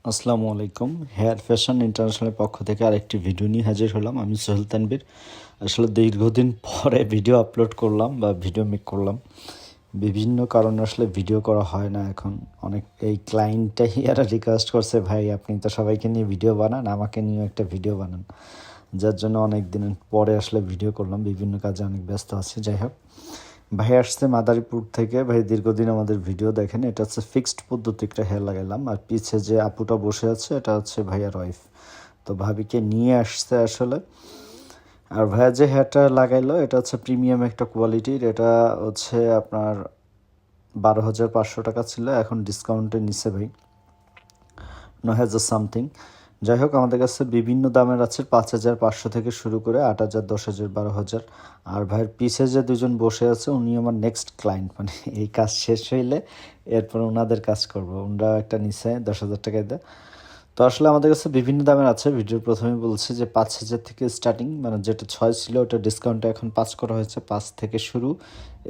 আসসালামু আলাইকুম। Hair fashion ইন্টারন্যাশনালের পক্ষ থেকে আরেকটি ভিডিও নিয়ে হাজির হলাম। আমি সোহেল তানভীর। আসলে দীর্ঘদিন পরে ভিডিও আপলোড করলাম বা ভিডিও মেক করলাম। বিভিন্ন কারণে আসলে ভিডিও করা হয় না এখন। অনেক এই ক্লায়েন্টটাই এরা রিকোয়েস্ট করছে, ভাই আপনি তো সবাইকে নিয়ে ভিডিও বানান, আমাকে নিয়েও একটা ভিডিও বানান। যার জন্য অনেক দিন পরে আসলে ভিডিও করলাম, বিভিন্ন কাজে অনেক ব্যস্ত আছি। যাই হোক, ভাই আসছে মাদারীপুর থেকে। ভাই দীর্ঘদিন আমাদের ভিডিও দেখেন। এটা হচ্ছে ফিক্সড পদ্ধতি একটা হেয়ার লাগাইলাম, আর পিছে যে আপুটা বসে আছে এটা হচ্ছে ভাইয়ার ওয়াইফ। তো ভাবিকে নিয়ে আসছে আসলে। আর ভাইয়া যে হেয়ারটা লাগাইলো এটা হচ্ছে প্রিমিয়াম একটা কোয়ালিটির। এটা হচ্ছে আপনার 12,500 টাকা ছিল, এখন ডিসকাউন্টে নিচ্ছে ভাই 9,000 সামথিং। যাই হোক, আমাদের কাছে বিভিন্ন দামের আছে, 5,500 থেকে শুরু করে 8,000, 10,000, 12,000। আর ভাইয়ের পিছে যে দুজন বসে আছে উনি আমার নেক্সট ক্লায়েন্ট, মানে এই কাজ শেষ হইলে এরপর ওনাদের কাজ করব। ওনারা একটা নিচে 10,000 টাকায় দেয়। তো আসলে আমাদের কাছে বিভিন্ন দামের আছে। ভিডিওর প্রথমে বলছি যে 5,000 থেকে স্টার্টিং, মানে যেটা 6 ছিল ওটা ডিসকাউন্টে এখন 5 করা হয়েছে, 5 থেকে শুরু।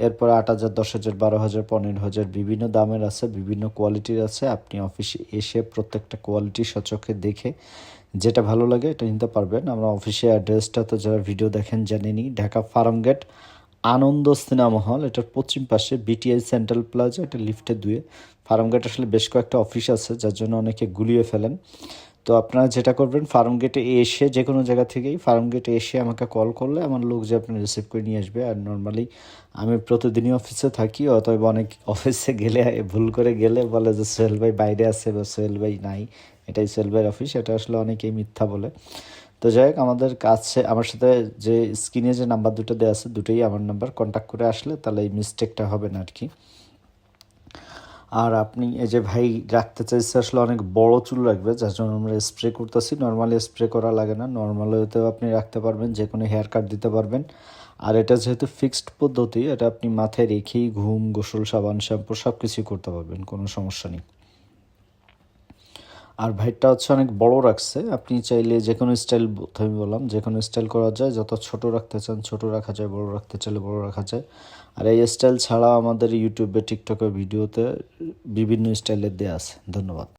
এরপর 8,000, 10,000, 12,000, 15,000 বিভিন্ন দামের আছে, বিভিন্ন কোয়ালিটির আছে। আপনি অফিসে এসে প্রত্যেকটা কোয়ালিটি সচক্ষে দেখে যেটা ভালো লাগে এটা নিতে পারবেন। আমরা অফিসে অ্যাড্রেসটা তো যারা ভিডিও দেখেন জানেনই, ঢাকা ফার্মগেট আনন্দ সিনেমা হল, এটার পশ্চিম পাশে বিটিআই সেন্ট্রাল প্লাজা, এটা লিফটে 2-এ। ফার্মগেট আসলে বেশ কয়েকটা অফিস আছে, যার জন্য অনেকে গুলিয়ে ফেলেন। তো আপনারা যেটা করবেন, ফার্মগেটে এসে যে কোনো জায়গা থেকেই ফার্মগেটে এসে আমাকে কল করলে আমার লোক যে আপনি রিসিভ করে নিয়ে আসবে। আর নর্মালি আমি প্রতিদিনই অফিসে থাকি, অতএব অনেক অফিসে গেলে ভুল করে গেলে বলে যে সোহেল ভাই বাইরে আছে বা সোহেল ভাই নাই, এটাই সোহেল ভাইয়ের অফিস। এটা আসলে অনেকেই মিথ্যা বলে। তো যাই হোক, আমাদের কাছে আমার সাথে যে স্ক্রিনে যে নাম্বার দুটো দেওয়া আছে দুটোই আমার নাম্বার। কন্ট্যাক্ট করে আসলে তাহলে এই মিস্টেকটা হবে না আর কি। আর আপনি এই যে ভাই রাখতে চাইছে আসলে অনেক বড় চুল রাখবে, যার জন্য আমরা স্প্রে করতেছি। নর্মালি স্প্রে করা লাগে না, নর্মালিতেও আপনি রাখতে পারবেন, যে কোনো হেয়ার কাট দিতে পারবেন। আর এটা যেহেতু ফিক্সড পদ্ধতি, এটা আপনি মাথায় রেখেই ঘুম, গোসল, সাবান, শ্যাম্পু সব কিছুই করতে পারবেন, কোনো সমস্যা নেই। আর ভাইটটা হচ্ছে অনেক বড় রাখছে, আপনি চাইলে যে কোনো স্টাইল, আমি বললাম যে কোনো স্টাইল করা যায়। যত ছোট রাখতে চান ছোট রাখা যায়, বড় রাখতে চাইলে বড় রাখা যায়। আর এই স্টাইল ছাড়া আমাদের ইউটিউবে, টিকটকে ভিডিওতে বিভিন্ন স্টাইলের দেওয়া আছে। ধন্যবাদ।